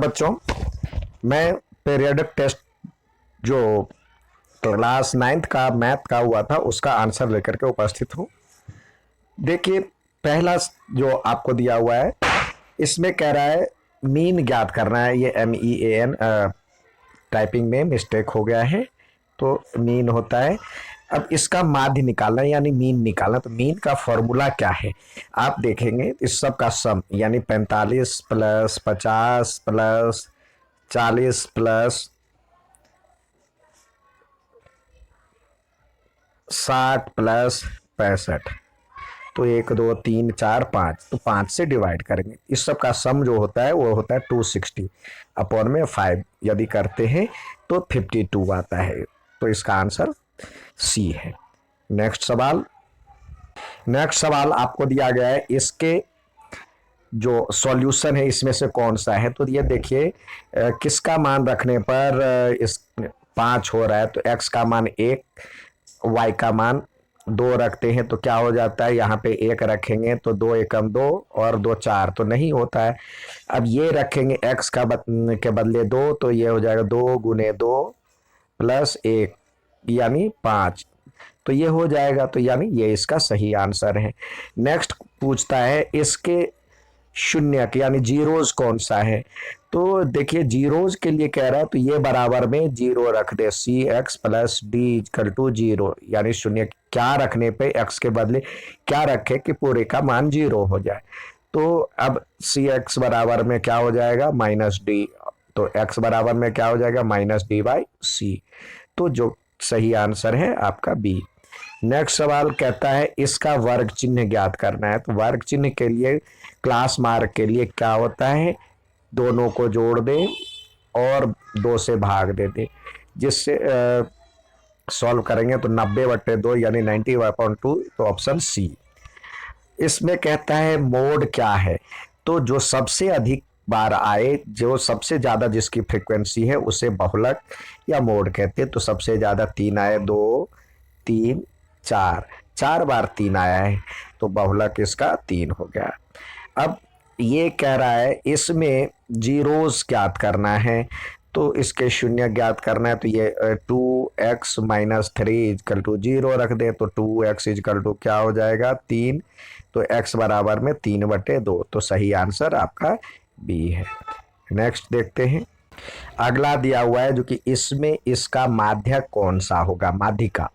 बच्चों, मैं periodic test जो क्लास 9th का मैथ का हुआ था उसका आंसर लेकर के उपस्थित हूँ। देखिए, पहला जो आपको दिया हुआ है इसमें कह रहा है मीन ज्ञात करना है। ये MEAN टाइपिंग में मिस्टेक हो गया है, तो मीन होता है। अब इसका माध्य निकालना है यानी मीन निकालना। तो मीन का फॉर्मूला क्या है आप देखेंगे, इस सब का सम यानी 45 प्लस 50 प्लस 40 प्लस 60 प्लस 65। तो 1 2 3 4 5, तो 5 से डिवाइड करेंगे। इस सब का सम जो होता है वो होता है 260 अपॉन में 5। यदि करते हैं तो 52 आता है। तो इसका आंसर सी है। नेक्स्ट सवाल आपको दिया गया है, इसके जो सॉल्यूशन है इसमें से कौन सा है। तो ये देखिए, किसका मान रखने पर इस 5 हो रहा है। तो x का मान 1, y का मान 2 रखते हैं तो क्या हो जाता है, यहाँ पे 1 रखेंगे तो 2 एकम 2 और 2 4, तो नहीं होता है। अब ये रखेंगे x के बदले 2, तो ये हो जाएगा 2 गुने 2 प्लस 1 यानी 5। तो ये हो जाएगा, तो यानी ये इसका सही आंसर है। नेक्स्ट पूछता है इसके शून्य यानी जीरोज कौन सा है। तो देखिए, जीरोज के लिए कह रहा है तो ये बराबर में जीरो रख दे, CX plus D equal to zero, यानी शून्य क्या रखने पे x के बदले क्या रखे कि पूरे का मान जीरो हो जाए। तो अब CX बराबर में क्या हो जाएगा, माइनस डी। तो x बराबर में क्या हो जाएगा, माइनस डी बाई सी। तो जो सही आंसर है आपका बी। नेक्स्ट सवाल कहता है इसका वर्ग चिन्ह ज्ञात करना है। तो वर्ग चिन्ह के लिए क्लास मार्क के लिए क्या होता है, दोनों को जोड़ दे और 2 से भाग दे दे, जिससे सॉल्व करेंगे तो 90/2 यानी 90/2। तो ऑप्शन सी। इसमें कहता है मोड क्या है। तो जो सबसे अधिक बार आए, जो सबसे ज्यादा जिसकी फ्रीक्वेंसी है उसे बहुलक या मोड कहते हैं। तो सबसे ज्यादा 3 आए, 2 3 4, 4 बार 3 आया है तो बहुलक इसका 3 हो गया। अब ये कह रहा है इसमें जीरोस ज्ञात करना है। तो इसके शून्य ज्ञात करना है। तो ये 2x माइनस 3 इजकल टू 0 रख दे, तो 2x इजकल टू क्या हो जाएगा, 3। तो x बराबर में 3/2। तो सही आंसर आपका बी है। नेक्स्ट देखते हैं, अगला दिया हुआ है जो कि इसमें इसका माध्यक कौन सा होगा, माध्यिका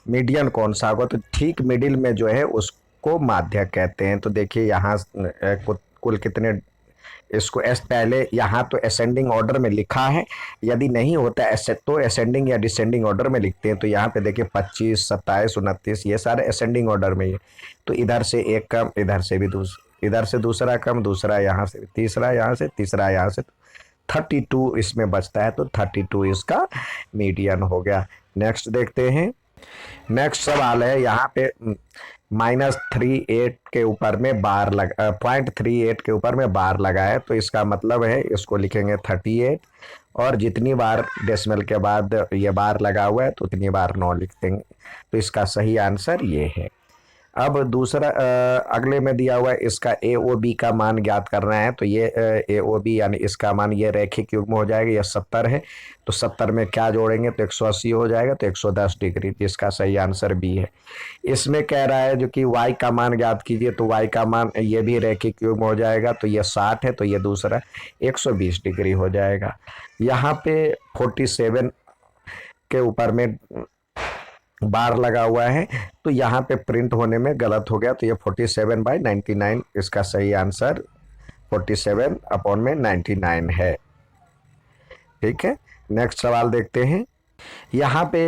मीडियन कौन सा होगा। तो ठीक मिडिल में जो है उसको माध्यक कहते हैं। तो देखिए यहाँ कुल कितने, इसको एस पहले यहाँ तो असेंडिंग ऑर्डर में लिखा है, यदि नहीं होता ऐसे तो असेंडिंग या डिसेंडिंग ऑर्डर में लिखते हैं। तो यहाँ पे देखिए 25 27 29 ये सारे असेंडिंग ऑर्डर में ही है। तो इधर से एक कम, इधर से भी इधर से दूसरा कम, दूसरा यहाँ से तीसरा, यहाँ से तीसरा, यहाँ से 32 इसमें बचता है। तो 32 इसका मीडियन हो गया। नेक्स्ट देखते हैं, नेक्स्ट सवाल है यहाँ पे -38 के ऊपर में बार लगा, 0.38 के ऊपर में बार लगा है। तो इसका मतलब है इसको लिखेंगे 38, और जितनी बार डेसिमल के बाद ये बार लगा हुआ है तो उतनी बार 9 लिख देंगे। तो इसका सही आंसर ये है। अब दूसरा अगले में दिया हुआ है इसका AOB का मान ज्ञात करना है। तो ये AOB यानी इसका मान ये रैखिक युग्म हो जाएगा। ये 70 है, तो 70 में क्या जोड़ेंगे तो 180 हो जाएगा, तो 110 डिग्री। जिसका सही आंसर बी है। इसमें कह रहा है जो कि y का मान ज्ञात कीजिए। तो y का मान ये भी रैखिक युग्म हो जाएगा। तो ये 60 है, तो ये दूसरा 120 डिग्री हो जाएगा। यहाँ पे 47 के ऊपर में बार लगा हुआ है, तो यहाँ पे प्रिंट होने में गलत हो गया। तो ये 47/99 इसका सही आंसर 47/99 है। ठीक है, नेक्स्ट सवाल देखते हैं। यहाँ पे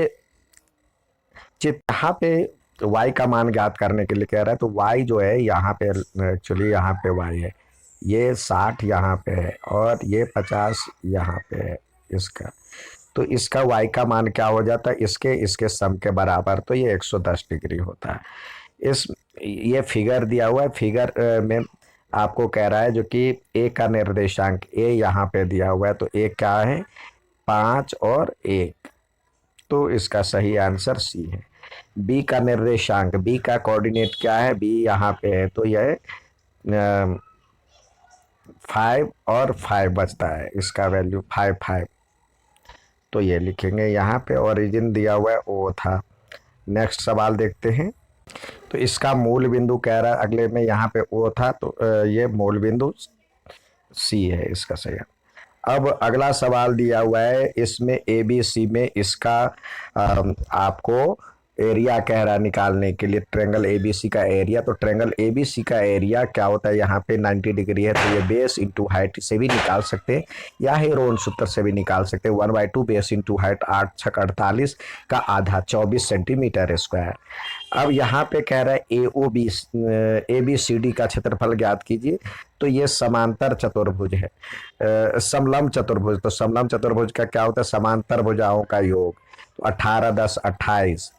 यहाँ पे y का मान ज्ञात करने के लिए कह रहा है। तो y जो है यहाँ पे एक्चुअली यहाँ पे y है, ये 60 यहाँ पे है और ये 50 यहाँ पे है इसका। तो इसका y का मान क्या हो जाता है, इसके सम के बराबर। तो ये 110 डिग्री होता है। ये फिगर दिया हुआ है, फिगर में आपको कह रहा है जो कि a का निर्देशांक a यहाँ पे दिया हुआ है। तो a क्या है, 5 और 1। तो इसका सही आंसर सी है। b का निर्देशांक, b का कोऑर्डिनेट क्या है, b यहाँ पे है। तो यह 5 और 5 बचता है, इसका वैल्यू 5 5। तो ये लिखेंगे यहाँ पे, ओरिजिन दिया हुआ है ओ था। नेक्स्ट सवाल देखते हैं। तो इसका मूल बिंदु कह रहा है अगले में, यहाँ पे ओ था तो ये मूल बिंदु सी है इसका सही। अब अगला सवाल दिया हुआ है, इसमें ए बी सी में इसका आपको एरिया कह रहा है निकालने के लिए, ट्रेंगल ए बी सी का एरिया। तो ट्रेंगल ए बी सी का एरिया क्या होता है, यहाँ पे 90 डिग्री है तो ये बेस इंटू हाइट से भी निकाल सकते हैं, या हेरोन सूत्र से भी निकाल सकते हैं। 1/2 बेस इंटू हाइट, 8 छक 48 का आधा 24 सेंटीमीटर स्क्वायर। अब यहाँ पे कह रहा है ए बी सी डी का क्षेत्रफल ज्ञात कीजिए। तो ये समांतर चतुर्भुज है, समलंब चतुर्भुज। तो समलंब चतुर्भुज का क्या होता है, समांतर भुजाओं का योग। तो 18 10 28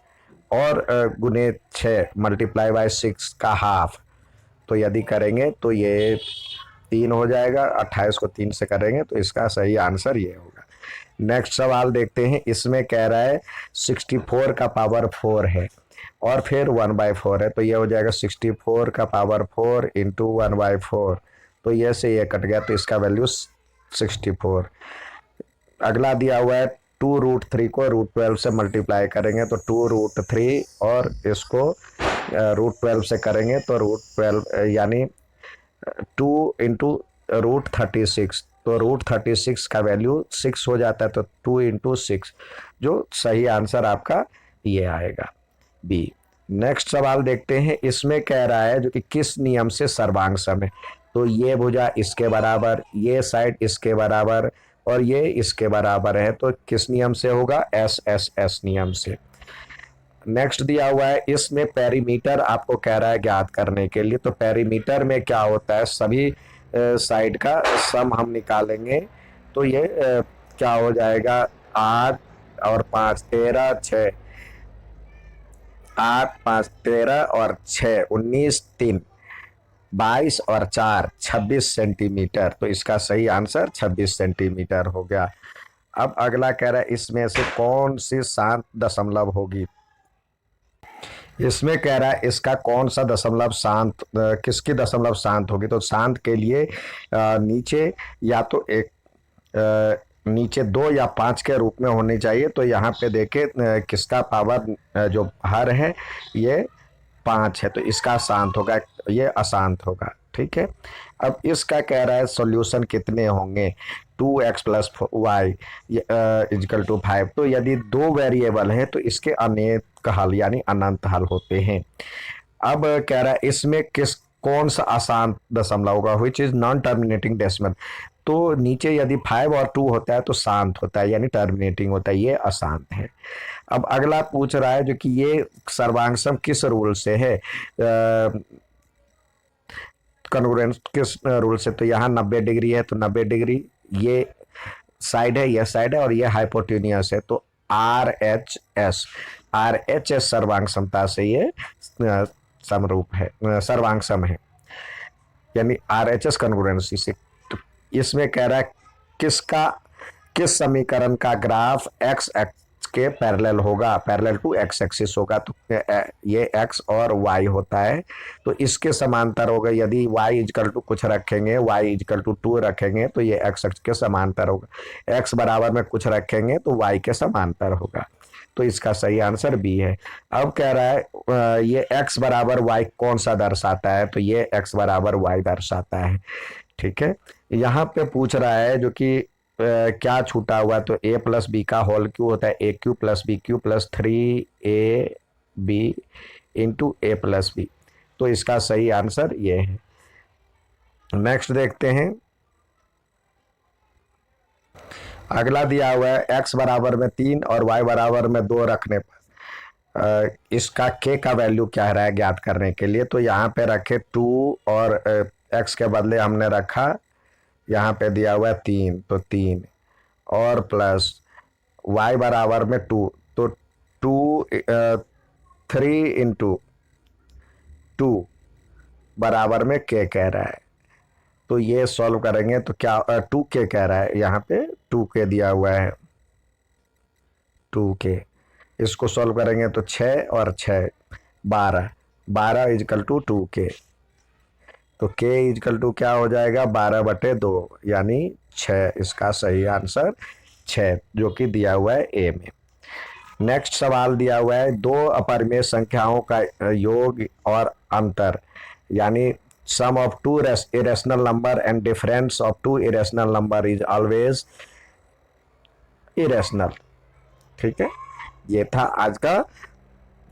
और गुने 6 मल्टीप्लाई बाय 6 का हाफ। तो यदि करेंगे तो ये 3 हो जाएगा, 28 को 3 से करेंगे तो इसका सही आंसर ये होगा। नेक्स्ट सवाल देखते हैं। इसमें कह रहा है 64 का पावर 4 है और फिर 1/4 है, तो ये हो जाएगा 64 का पावर 4 इंटू 1/4। तो ये से ये कट गया तो इसका वैल्यू 64। अगला दिया हुआ है 2√3 को √12 से मल्टीप्लाई करेंगे तो 2√3 और इसको √12 से करेंगे तो √12 यानी 2 इंटू √36। तो √36 का वैल्यू 6 हो जाता है, तो 2 इंटू 6, जो सही आंसर आपका ये आएगा बी। नेक्स्ट सवाल देखते हैं। इसमें कह रहा है जो कि किस नियम से सर्वांग सम है। तो ये भुजा इसके बराबर, ये साइड इसके बराबर और ये इसके बराबर है, तो किस नियम से होगा, एस एस एस नियम से। नेक्स्ट दिया हुआ है, इसमें पेरीमीटर आपको कह रहा है ज्ञात करने के लिए। तो पेरीमीटर में क्या होता है, सभी साइड का सम हम निकालेंगे। तो ये क्या हो जाएगा, 8 और 5 13 6, 8 5 13 और 6 19 3 22 और 4 26 सेंटीमीटर। तो इसका सही आंसर 26 सेंटीमीटर हो गया। अब अगला कह रहा है इसमें से कौन सी शांत दशमलव होगी। इसमें कह रहा है इसका कौन सा दशमलव शांत, किसकी दशमलव शांत होगी। तो शांत के लिए नीचे या तो एक नीचे 2 या 5 के रूप में होनी चाहिए। तो यहाँ पे देखे किसका पावर जो हर है ये 5 है, तो इसका शांत होगा, ये अशांत होगा। ठीक है। अब इसका कह रहा है सॉल्यूशन कितने होंगे, 2x plus Y is equal to 5। तो यदि 2 वेरिएबल है तो इसके अनेक हल यानी अनंत हल होते हैं। अब कह रहा है इसमें किस कौन सा अशांत दशमलव होगा, which is non terminating decimal. तो नीचे यदि 5 और 2 होता है तो शांत होता है यानी टर्मिनेटिंग होता है, ये अशांत है। अब अगला पूछ रहा है जो कि ये सर्वांग सम किस रूल से है, कॉन्ग्रुएंस किस रूल से। तो यहाँ 90 डिग्री है तो 90 डिग्री ये साइड है, यह साइड है और ये हाइपोटेन्यूस है। तो आर एच एस सर्वांग समता से ये समरूप है, सर्वांग सम है, यानी आर एच एस कॉन्ग्रुएंसी से। तो इसमें कह रहा है किसका किस समीकरण का ग्राफ एक्स एक्स के पैरेलल होगा, पैरेलल टू एक्स एक्सिस होगा। तो ये एक्स और वाई होता है तो इसके समांतर होगा। यदि वाई इजकल टू कुछ रखेंगे, वाई इजकल टू 2 रखेंगे तो ये एक्स एक्स के समांतर होगा। एक्स बराबर में कुछ रखेंगे तो वाई के समांतर होगा। तो इसका सही आंसर बी है। अब कह रहा है ये एक्स बराबर वाई कौन सा दर्शाता है। तो ये एक्स बराबर वाई दर्शाता है। ठीक है। यहाँ पे पूछ रहा है जो कि क्या छूटा हुआ, तो a प्लस बी का होल क्यू होता है a cube plus B cube plus 3ab into a plus B. तो इसका सही आंसर ये है। नेक्स्ट देखते हैं। अगला दिया हुआ है x बराबर में 3 और y बराबर में 2 रखने पर इसका k का वैल्यू क्या है ज्ञात करने के लिए। तो यहाँ पे रखे 2 और x के बदले हमने रखा, यहाँ पे दिया हुआ है 3 तो 3 और प्लस y बराबर में 2 तो 3 इंटू 2 बराबर में k कह रहा है। तो ये सॉल्व करेंगे तो क्या 2k कह रहा है, यहाँ पे 2k दिया हुआ है 2k। इसको सॉल्व करेंगे तो 6 और 6 12 12 इजकल टू 2k। तो k इजकल टू क्या हो जाएगा, 12/2 यानी 6। इसका सही आंसर 6 जो कि दिया हुआ है ए में। नेक्स्ट सवाल दिया हुआ है, दो अपरिमेय संख्याओं का योग और अंतर, यानी sum of two irrational number and difference of two irrational number is always irrational. ठीक है, ये था आज का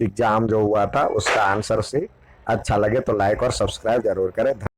एग्जाम जो हुआ था उसका आंसर। से अच्छा लगे तो लाइक और सब्सक्राइब जरूर करें।